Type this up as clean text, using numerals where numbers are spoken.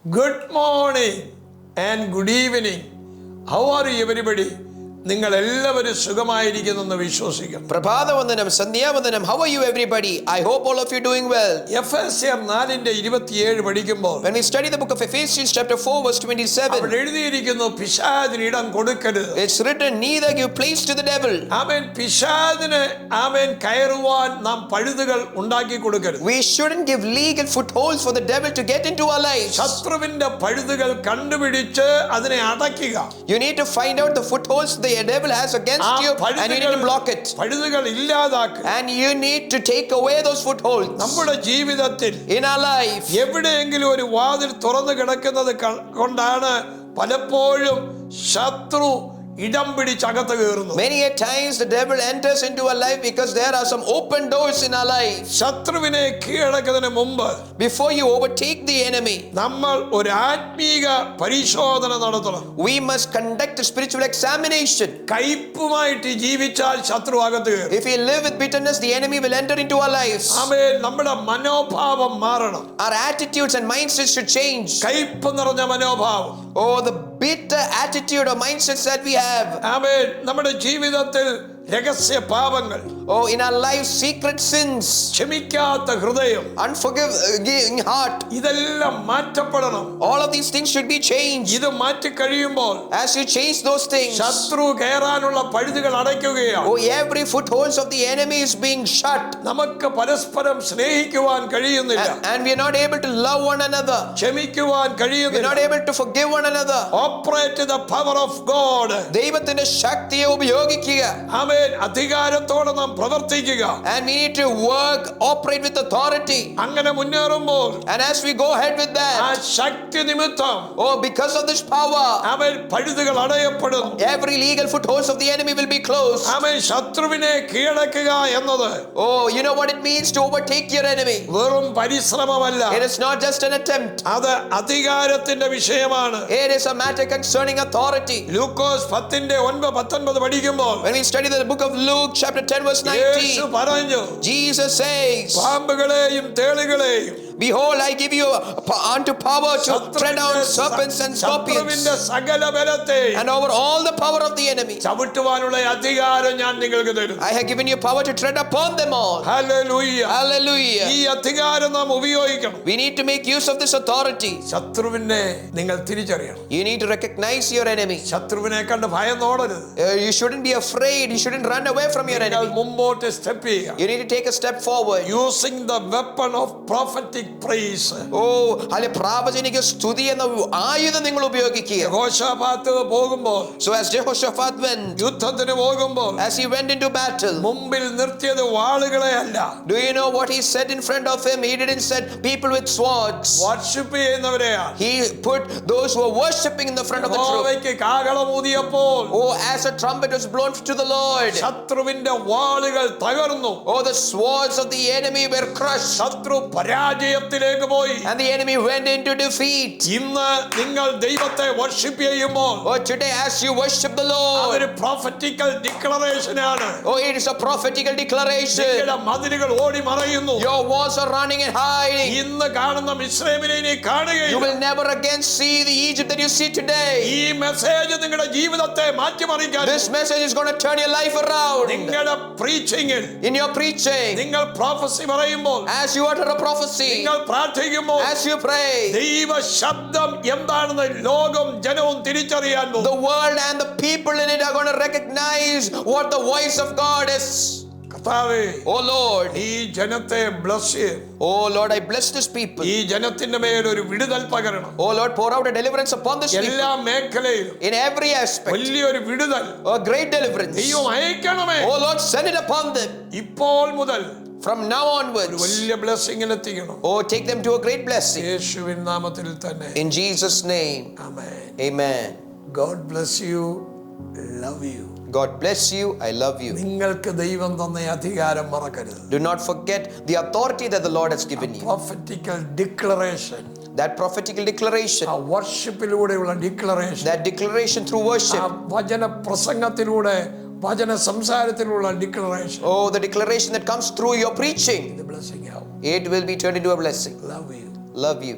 Good morning and good evening. How are you everybody? നിങ്ങൾ എല്ലാവരും സുഖമായിരിക്കുന്നെന്ന് വിശ്വസിക്കുന്നു. പ്രഭാതവന്ദനം, സന്ധ്യാവന്ദനം. How are you everybody? I hope all of you doing well. എഫെസ്യർ 4:27 പഠിക്കുമ്പോൾ When we study the book of Ephesians chapter 4 verse 27, അവിടെ എഴുതിയിരിക്കുന്നു പിശാചിന് ഇടം കൊടുക്കരുത്. it's written, neither give place to the devil. ആമേൻ. പിശാചിന് ആമേൻ കയറുവാൻ നാം പഴുതുകൾ ഉണ്ടാക്കി കൊടുക്കരുത്. We shouldn't give legal footholds for the devil to get into our lives. ശത്രുവിന്റെ പഴുതുകൾ കണ്ടുപിടിച്ച് അതിനെ അടയ്ക്കുക. You need to find out the footholds the devil has against you and you need to block it. പഴുതുകൾ ഇല്ലാതാക്കുക. And you need to take away those footholds. നമ്മുടെ ജീവിതത്തിൽ In our life, എവിടെയെങ്കിലും ഒരു വാതിൽ തുറന്നു കിടക്കുന്നത് കൊണ്ടാണ് പലപ്പോഴും ശത്രു ഇടം പിടിച്ചകത്ത് കയറുന്നു. many a times the devil enters into our life because there are some open doors in our life. ശത്രുവിനെ കീഴടക്കുന്നതിന് മുമ്പ് Before you overtake the enemy, നമ്മൾ ഒരു ആത്മീക പരിശോധന നടത്തണം. we must conduct a spiritual examination. കയ്പുമായിട്ട് ജീവിച്ചാൽ ശത്രു അകത്ത് കയറും. If we live with bitterness, the enemy will enter into our lives. ആമേൻ. നമ്മുടെ മനോഭാവം മാറണം. Our attitudes and mindsets should change. കയ്പ് നിറഞ്ഞ മനോഭാവം. Oh, the bitter attitude or mindsets that we have. ആമേൻ. നമ്മുടെ ജീവിതത്തിൽ രഹസ്യ പാപങ്ങൾ, Oh, in our lives, secret sins, ക്ഷമിക്കാത്ത ഹൃദയം, unforgiving heart, ഇതെല്ലാം മാറ്റപ്പെടണം. all of these things should be changed. ഇത് മാറ്റി കഴിയുമ്പോൾ As you change those things, ശത്രു കയറാനുള്ള പഴുതുകൾ അടയ്ക്കുകയാണ്. oh, every footholds of the enemy is being shut. നമുക്ക് പരസ്പരം സ്നേഹിക്കുവാൻ കഴിയുന്നില്ല. And we are not able to love one another. ക്ഷമിക്കുവാൻ We are കഴിയുന്നില്ല. not able to forgive one another. Operate the power of God. ദൈവത്തിന്റെ ശക്തിയെ ഉപയോഗിക്കുക. ആമേൻ. അധികാരത്തോടെ നാം പ്രവർത്തിക്കുക. And we need to work, operate with authority. അങ്ങനെ മുന്നേറുമ്പോൾ And as we go ahead with ആ that, ശക്തി നിമിത്തം oh, because of this power, amen പഴുതുകൾ അടയപ്പെടുന്നു. every legal footholds of the enemy will be closed. ആമേൻ. ശത്രുവിനെ കീഴടക്കുക എന്നത് Oh, you know what it means to overtake your enemy? വെറും പരിശ്രമമല്ല. It is not just an attempt. അത് അധികാരത്തിന്റെ വിഷയമാണ്. It is a matter concerning authority. ലൂക്കോസ് 10:9-19 പഠിക്കുമ്പോൾ When we study the book of Luke chapter 10 verse യേശു 19, പറഞ്ഞു, Jesus says, പാമ്പുകളെയും തേളുകളെയും behold, I give you unto power to tread down serpents and scorpions ശത്രുവിന്റെ സകല ബലത്തെയും and over all the power of the enemy. ചവിട്ടുവാനുള്ള അധികാരം ഞാൻ നിങ്ങൾക്ക് തരും. I have given you power to tread upon them all. Hallelujah. Hallelujah. ഈ അധികാരം നാം ഉപയോഗിക്കണം. We need to make use of this authority. ശത്രുവിനെ നിങ്ങൾ തിരിച്ചറിയണം. You need to recognize your enemy. ശത്രുവിനെ കണ്ട് ഭയന്നോടരുത്. You shouldn't be afraid. You shouldn't run away from your നിങ്ങൾ enemy. മുമ്പോട്ട് സ്റ്റെപ്പ് ചെയ്യുക. You need to take a step forward. Using the weapon of prophetic praise. Oh, അല്ലെ പ്രാവചനിക സ്തുതി എന്ന ആയുധം നിങ്ങൾ ഉപയോഗിക്കുക. യഹോശാഫാത്ത് പോകുമ്പോൾ, So as Jehoshaphat went, യുദ്ധത്തിന് പോകുമ്പോൾ as he went into battle, മുമ്പിൽ നിർത്തിയത് വാളുകളെ അല്ല, do you know what he said in front of him? He didn't set people with swords. Worship ചെയ്യുന്നവരെയാണ്. He put those who were worshipping in the front of the troop. യഹോവയ്ക്ക് കാഹളമൂതിയപ്പോൾ Oh, as a trumpet was blown to the Lord, ശത്രുവിന്റെ വാളുകൾ തകർന്നു. oh, the swords of the enemy were crushed. ശത്രു പരാജയത്തിലേക്ക് പോയി. And the enemy went into defeat. ഇന്ന് നിങ്ങൾ ദൈവത്തെ worship ചെയ്യുമ്പോൾ Oh, today as you worship the Lord, അതൊരു prophetical declaration ആണ്. oh, it is a prophetical declaration. നിങ്ങളുടെ മതിലുകൾ ഓടി മറയുന്നു. Your walls are running and hiding. ഇന്ന് കാണുന്ന മിസ്രൈമിനെ ഇനി You കാണുകയില്ല. will never again see the Egypt that you see today. ഈ message നിങ്ങളുടെ ജീവിതത്തെ മാറ്റിമറിക്കാൻ, This message is going to turn your life around. നിങ്ങളുടെ പ്രീച്ചിങ്ങിൽ In your preaching, നിങ്ങൾ പ്രൊഫസി പറയുമ്പോൾ, as you utter a prophecy, നിങ്ങൾ പ്രാർത്ഥിക്കുമ്പോൾ as you pray, ദൈവ ശബ്ദം എന്താണെന്ന് ലോകം ജനവും തിരിച്ചറിയാൻ പോകും. the world and the people in it are going to recognize what the voice of God is. കർത്താവേ, Oh Lord, ഈ ജനത്തെ ബ്ലസ് ചെയ്യും. oh Lord, I bless this people. ഈ ജനത്തിന്റെ മേൽ ഒരു വിടുതൽ പകരണം. Oh Lord, pour out a deliverance upon this people എല്ലാ മേഖലയിലും in every aspect. വലിയൊരു വിടുതൽ A great deliverance. ദൈവം അയക്കണമേ. Oh Lord, send it upon them ഇപ്പോൾ മുതൽ from now ഒരു onwards. വലിയ ബ്ലെസ്സിംഗിൽ എത്തിക്കണം. Oh, take them to a great blessing. യേശുവിൻ നാമത്തിൽ തന്നെ. In Jesus' name, amen. amen. God bless you. Love you. God bless you. I love you. നിങ്ങൾക്ക് ദൈവം തന്ന അധികാരം മറക്കരുത്. Do not forget the authority that the Lord has given you. Prophetical declaration, That prophetical declaration, ആ വർഷിപ്പിലൂടെയുള്ള declaration, that declaration through worship. വചന പ്രസംഗത്തിലൂടെ വചന സംസാരത്തിലുള്ള declaration. Oh, the declaration that comes through your preaching. ഇത് ബ്ലെസ്സിംഗ് ആവും. It will be turned into a blessing. Love you. Love you.